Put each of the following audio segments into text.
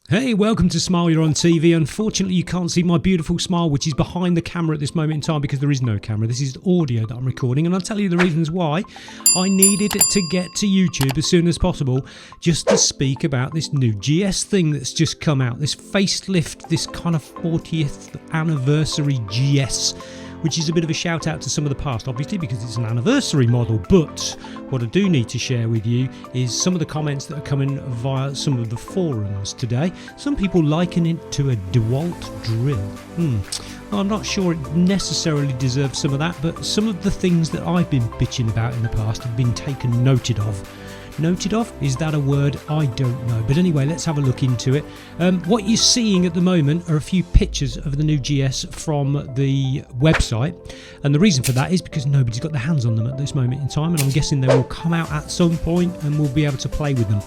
Hey, welcome to Smile You're on TV. Unfortunately, you can't see my beautiful smile, which is behind the camera at this moment in time because there is no camera. This is audio that I'm recording, and I'll tell you the reasons why. I needed to get to YouTube as soon as possible just to speak about this new GS thing that's just come out. This facelift, this kind of 40th anniversary GS, which is a bit of a shout out to some of the past, obviously, because it's an anniversary model. But what I do need to share with you is some of the comments that are coming via some of the forums today. Some people liken it to a DeWalt drill. I'm not sure it necessarily deserves some of that, but some of the things that I've been bitching about in the past have been taken noted of. Noted of? Is that a word? I don't know. But anyway, let's have a look into it. What you're seeing at the moment are a few pictures of the new GS from the website. And the reason for that is because nobody's got their hands on them at this moment in time. And I'm guessing they will come out at some point and we'll be able to play with them.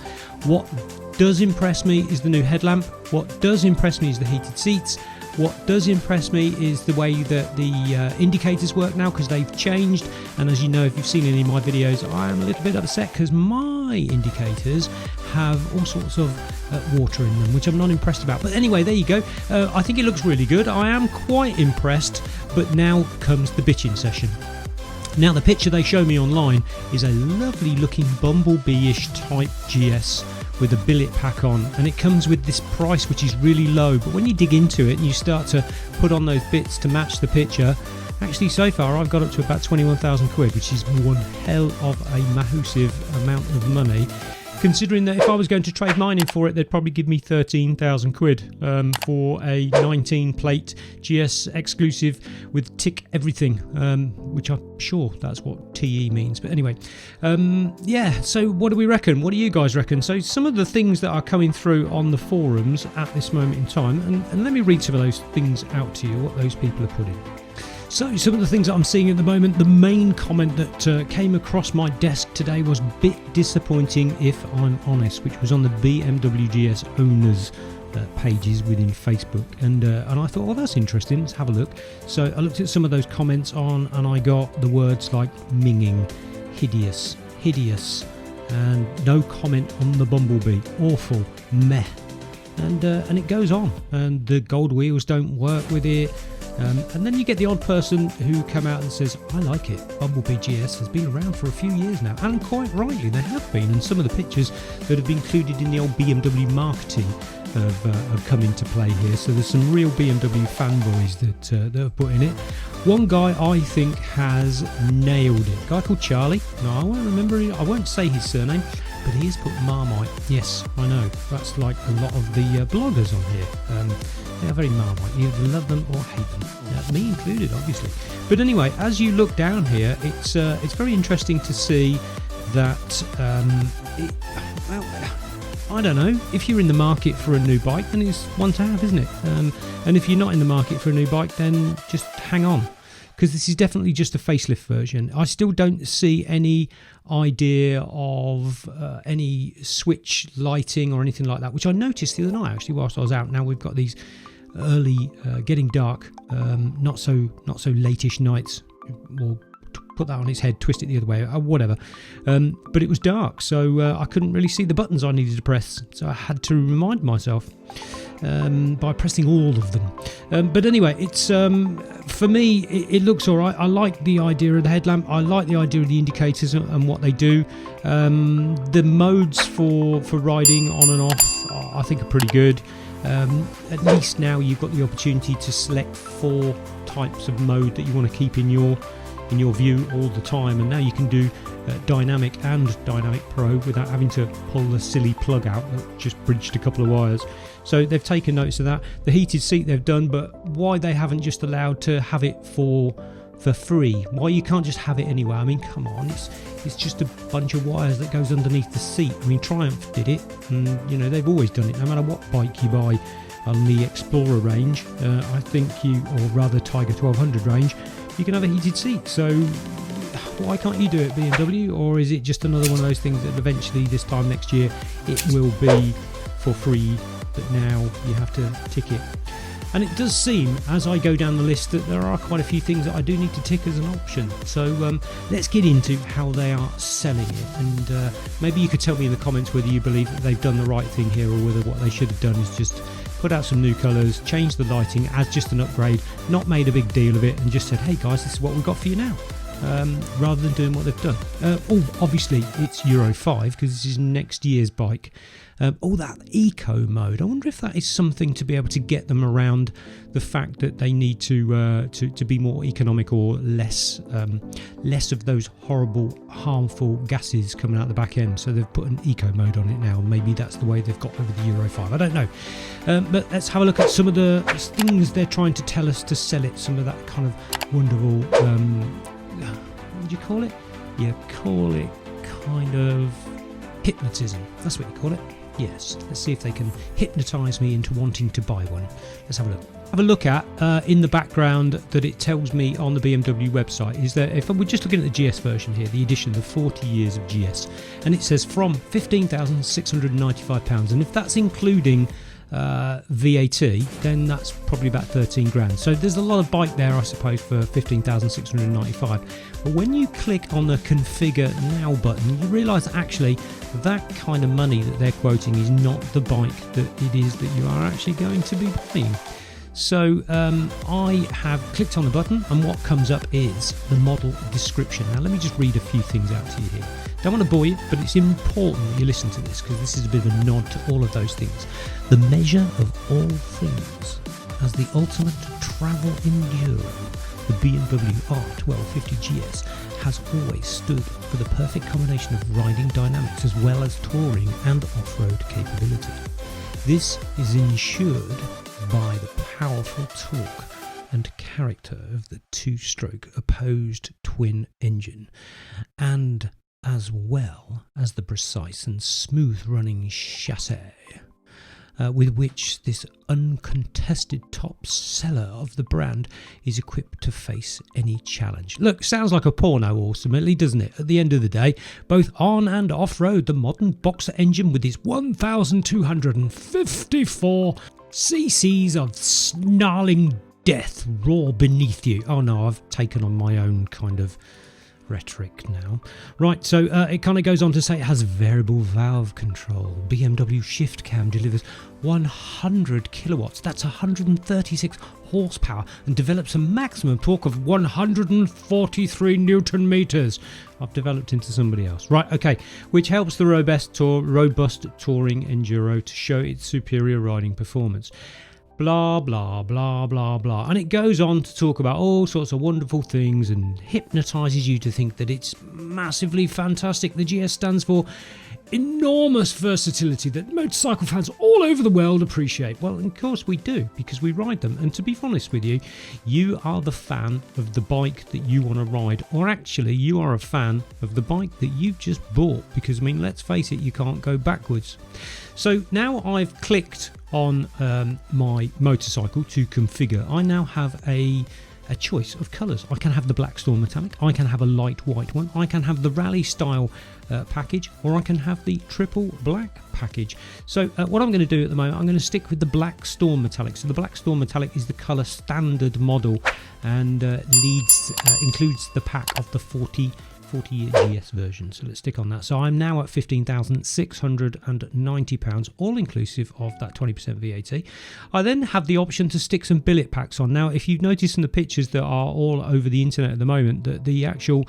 What does impress me is the new headlamp. What does impress me is the heated seats. What does impress me is the way that the indicators work now, because they've changed. And as you know, if you've seen any of my videos, I am a little bit upset because my indicators have all sorts of water in them, which I'm not impressed about. But anyway, there you go. I think it looks really good. I am quite impressed, but now comes the bitching session. Now, the picture they show me online is a lovely looking Bumblebee-ish type GS with a billet pack on, and it comes with this price which is really low, but when you dig into it and you start to put on those bits to match the picture, actually so far I've got up to about 21,000 quid, which is one hell of a massive amount of money, considering that if I was going to trade mine in for it, they'd probably give me 13,000 quid for a 19 plate GS exclusive with tick everything, which I'm sure that's what TE means. But anyway, yeah, so what do we reckon? What do you guys reckon? So some of the things that are coming through on the forums at this moment in time, and let me read some of those things out to you, what those people are putting. So some of the things that I'm seeing at the moment, the main comment that came across my desk today was a bit disappointing, if I'm honest, which was on the BMW GS owners pages within Facebook, and I thought, well, that's interesting, let's have a look. So I looked at some of those comments and I got the words like minging, hideous, and no comment on the Bumblebee, awful, meh, and it goes on, and the gold wheels don't work with it. And then you get the odd person who come out and says, I like it, Bumblebee GS has been around for a few years now, and quite rightly they have been, and some of the pictures that have been included in the old BMW marketing have come into play here, so there's some real BMW fanboys that have put in it. One guy I think has nailed it, a guy called Charlie. No, I won't remember, I won't say his surname, but he has put Marmite. Yes, I know, that's like a lot of the bloggers on here. They are very Marmite, you either love them or hate them, me included obviously. But anyway, as you look down here, it's very interesting to see that, well, I don't know, if you're in the market for a new bike, then it's one to have, isn't it? And if you're not in the market for a new bike, then just hang on, because this is definitely just a facelift version. I still don't see any idea of any switch lighting or anything like that, which I noticed the other night actually whilst I was out. Now we've got these early, getting dark, not so late-ish nights, or put that on its head, twist it the other way, whatever. But it was dark, so I couldn't really see the buttons I needed to press, so I had to remind myself by pressing all of them. But anyway, it's for me, it looks all right. I like the idea of the headlamp. I like the idea of the indicators and what they do. The modes for riding on and off, I think, are pretty good. At least now you've got the opportunity to select 4 types of mode that you want to keep in your view all the time, and now you can do dynamic and dynamic pro without having to pull the silly plug out that just bridged a couple of wires. So they've taken notice of that. The heated seat they've done, but why they haven't just allowed to have it for free? Why you can't just have it anywhere? I mean, come on, it's just a bunch of wires that goes underneath the seat. I mean, Triumph did it, and you know, they've always done it. No matter what bike you buy on the Explorer range, I think or rather Tiger 1200 range, you can have a heated seat. So why can't you do it, BMW? Or is it just another one of those things that eventually this time next year it will be for free, but now you have to tick it? And it does seem, as I go down the list, that there are quite a few things that I do need to tick as an option. So let's get into how they are selling it, and maybe you could tell me in the comments whether you believe that they've done the right thing here, or whether what they should have done is just put out some new colours, change the lighting as just an upgrade, not made a big deal of it, and just said, hey guys, this is what we've got for you now, rather than doing what they've done. Obviously it's Euro 5 because this is next year's bike. That eco mode, I wonder if that is something to be able to get them around the fact that they need to be more economic, or less of those horrible harmful gases coming out the back end. So they've put an eco mode on it now. Maybe that's the way they've got over the Euro 5, I don't know. But let's have a look at some of the things they're trying to tell us to sell it. Some of that kind of wonderful, what would you call it? You call it kind of hypnotism. That's what you call it. Yes, let's see if they can hypnotise me into wanting to buy one. Let's have a look. Have a look at, in the background, that it tells me on the BMW website is that, if we're just looking at the GS version here, the edition, the 40 years of GS, and it says from £15,695, and if that's including VAT, then that's probably about 13 grand. So there's a lot of bike there, I suppose, for 15,695. But when you click on the configure now button, you realise that actually that kind of money that they're quoting is not the bike that it is that you are actually going to be buying. So I have clicked on the button, and what comes up is the model description. Now let me just read a few things out to you here. Don't want to bore you, but it's important that you listen to this, because this is a bit of a nod to all of those things. The measure of all things, as the ultimate travel enduro, the BMW R1250 GS has always stood for the perfect combination of riding dynamics as well as touring and off-road capability. This is ensured by the powerful torque and character of the two-stroke opposed twin engine, and as well as the precise and smooth-running chassis, with which this uncontested top seller of the brand is equipped to face any challenge. Look, sounds like a porno ultimately, doesn't it? At the end of the day, both on and off-road, the modern boxer engine with its 1,254 cc's of snarling death roar beneath you. Oh no, I've taken on my own kind of rhetoric now. Right, so it kind of goes on to say it has variable valve control. BMW shift cam delivers 100 kilowatts, that's 136 horsepower, and develops a maximum torque of 143 newton meters. I've developed into somebody else. Right, okay, which helps the robust touring enduro to show its superior riding performance. Blah, blah, blah, blah, blah. And it goes on to talk about all sorts of wonderful things and hypnotises you to think that it's massively fantastic. The GS stands for enormous versatility that motorcycle fans all over the world appreciate. Well, of course we do, because we ride them. And to be honest with you, you are the fan of the bike that you want to ride, or actually you are a fan of the bike that you've just bought, because I mean, let's face it, you can't go backwards. So now I've clicked on my motorcycle to configure. I now have a choice of colours. I can have the Black Storm Metallic, I can have a light white one, I can have the rally style package, or I can have the triple black package. So what I'm going to do at the moment, I'm going to stick with the Black Storm Metallic. So the Black Storm Metallic is the colour standard model, and includes the pack of the 40-year GS version. So let's stick on that. So I'm now at £15,690, all inclusive of that 20% VAT. I then have the option to stick some billet packs on. Now, if you've noticed in the pictures that are all over the internet at the moment, that the actual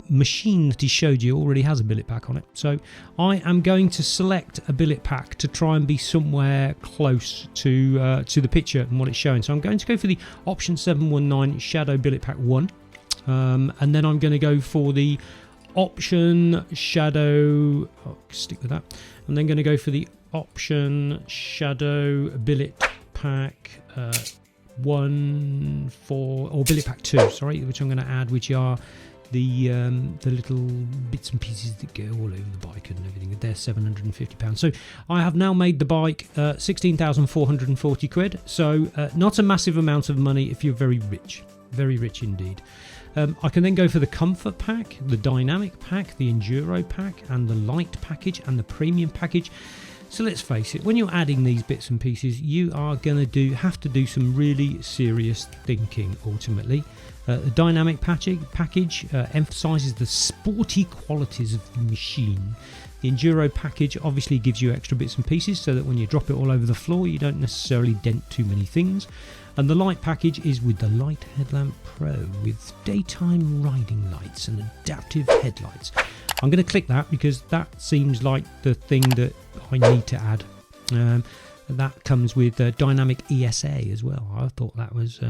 machine that he showed you already has a billet pack on it. So I am going to select a billet pack to try and be somewhere close to the picture and what it's showing. So I'm going to go for the option 719 Shadow Billet Pack 1. And then I'm going to go for the option shadow, stick with that. I'm then going to go for the option shadow billet pack 1 or billet pack 2, sorry, which I'm going to add, which are the little bits and pieces that go all over the bike and everything. They're £750. So I have now made the bike 16,440 quid. So not a massive amount of money if you're very rich indeed. I can then go for the comfort pack, the dynamic pack, the enduro pack, and the light package and the premium package. So let's face it, when you're adding these bits and pieces, you are going to have to do some really serious thinking ultimately. The dynamic package emphasises the sporty qualities of the machine. The Enduro package obviously gives you extra bits and pieces so that when you drop it all over the floor you don't necessarily dent too many things. And the light package is with the Light Headlamp Pro with daytime riding lights and adaptive headlights. I'm going to click that because that seems like the thing that I need to add. That comes with dynamic ESA as well. I thought that was...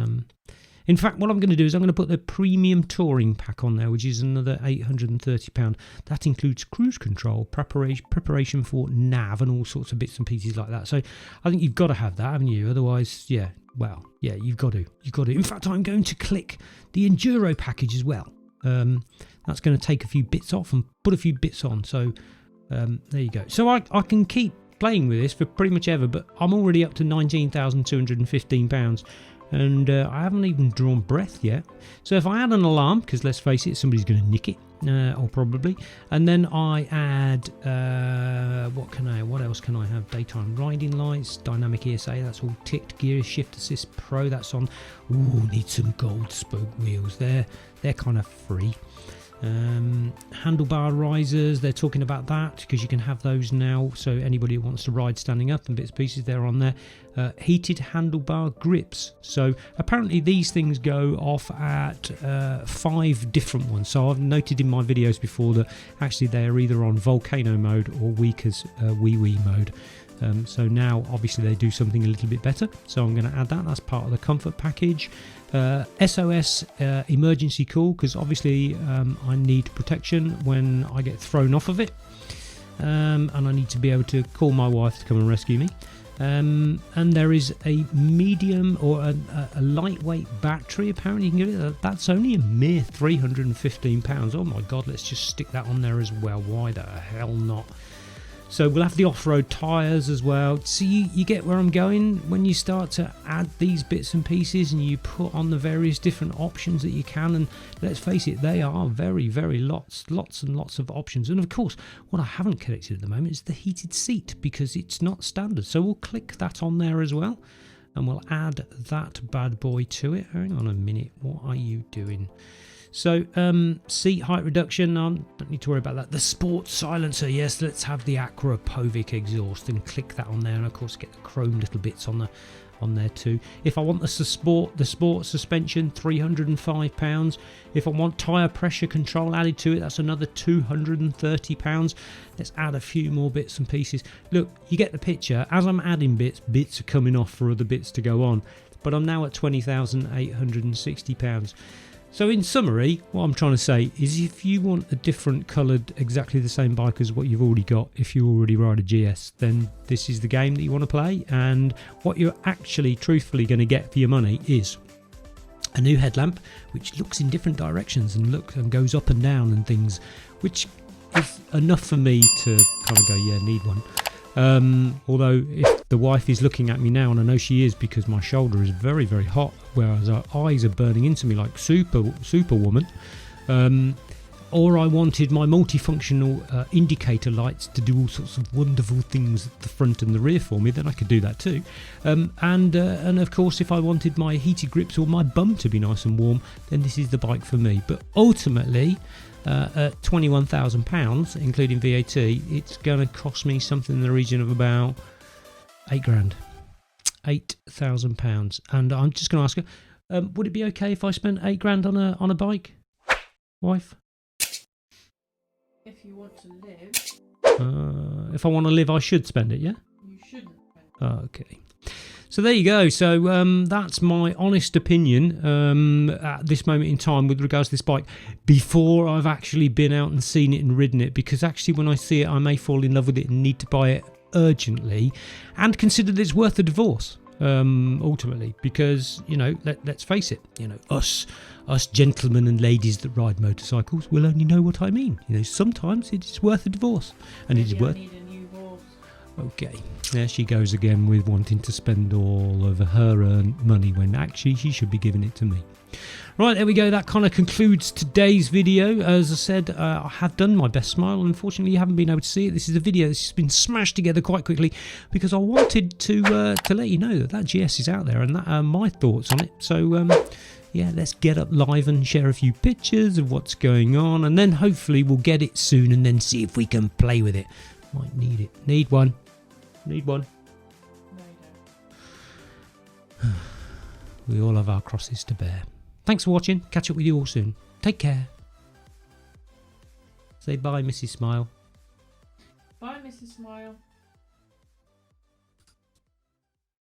In fact, what I'm going to do is I'm going to put the premium touring pack on there, which is another £830. That includes cruise control, preparation for nav and all sorts of bits and pieces like that. So I think you've got to have that, haven't you? Otherwise, yeah, well, yeah, you've got to. In fact, I'm going to click the Enduro package as well. That's going to take a few bits off and put a few bits on. So there you go. So I can keep playing with this for pretty much ever, but I'm already up to £19,215. And I haven't even drawn breath yet. So if I add an alarm, because let's face it, somebody's going to nick it, or probably, and then I add what else can I have? Daytime riding lights, dynamic ESA, that's all ticked. Gear shift assist pro, that's on. Ooh, need some gold spoke wheels. They're kind of free. Handlebar risers, they're talking about that because you can have those now, so anybody who wants to ride standing up and bits and pieces, they're on there. Heated handlebar grips, so apparently these things go off at 5 different ones. So I've noted in my videos before that actually they're either on volcano mode or weak as wee mode. So now obviously they do something a little bit better, so I'm going to add that. That's part of the comfort package. SOS emergency call, because obviously I need protection when I get thrown off of it, and I need to be able to call my wife to come and rescue me. And there is a medium or a lightweight battery. Apparently you can get it. That's only a mere £315. Oh my god, let's just stick that on there as well. Why the hell not? So we'll have the off-road tyres as well. So you get where I'm going when you start to add these bits and pieces and you put on the various different options that you can. And let's face it, they are very, very lots and lots of options. And of course, what I haven't connected at the moment is the heated seat because it's not standard. So we'll click that on there as well. And we'll add that bad boy to it. Hang on a minute, what are you doing? So seat height reduction, don't need to worry about that. The sport silencer, yes, let's have the Acura Povic exhaust and click that on there, and of course get the chrome little bits on there too. If I want the sport suspension, £305. If I want tyre pressure control added to it, that's another £230. Let's add a few more bits and pieces. Look, you get the picture. As I'm adding bits are coming off for other bits to go on, but I'm now at £20,860. So in summary, what I'm trying to say is if you want a different coloured, exactly the same bike as what you've already got, if you already ride a GS, then this is the game that you want to play. And what you're actually truthfully going to get for your money is a new headlamp, which looks in different directions and goes up and down and things, which is enough for me to kind of go, yeah, need one. Although if the wife is looking at me now, and I know she is because my shoulder is very, very hot, whereas her eyes are burning into me like superwoman, or I wanted my multifunctional indicator lights to do all sorts of wonderful things at the front and the rear for me, then I could do that too. And of course, if I wanted my heated grips or my bum to be nice and warm, then this is the bike for me. But ultimately, at £21,000 including VAT, it's going to cost me something in the region of about £8,000. And I'm just going to ask her, would it be okay if I spent £8,000 on a bike, wife? If you want to live. If I want to live, I should spend it, yeah? You shouldn't spend it. Okay. So there you go. So that's my honest opinion at this moment in time with regards to this bike before I've actually been out and seen it and ridden it, because actually when I see it I may fall in love with it and need to buy it urgently and consider that it's worth a divorce ultimately, because let's face it, us gentlemen and ladies that ride motorcycles will only know what I mean. Sometimes it's worth a divorce, and Maybe it's worth. I need a new horse. Okay, there she goes again with wanting to spend all of her earned money when actually she should be giving it to me. Right, there we go. That kind of concludes today's video. As I said, I have done my best smile. Unfortunately, you haven't been able to see it. This is a video that's been smashed together quite quickly because I wanted to let you know that GS is out there and that are my thoughts on it. So, yeah, let's get up live and share a few pictures of what's going on, and then hopefully we'll get it soon and then see if we can play with it. Might need it. Need one. Need one. No, you don't. We all have our crosses to bear. Thanks for watching. Catch up with you all soon. Take care. Say bye, Mrs. Smile. Bye, Mrs. Smile.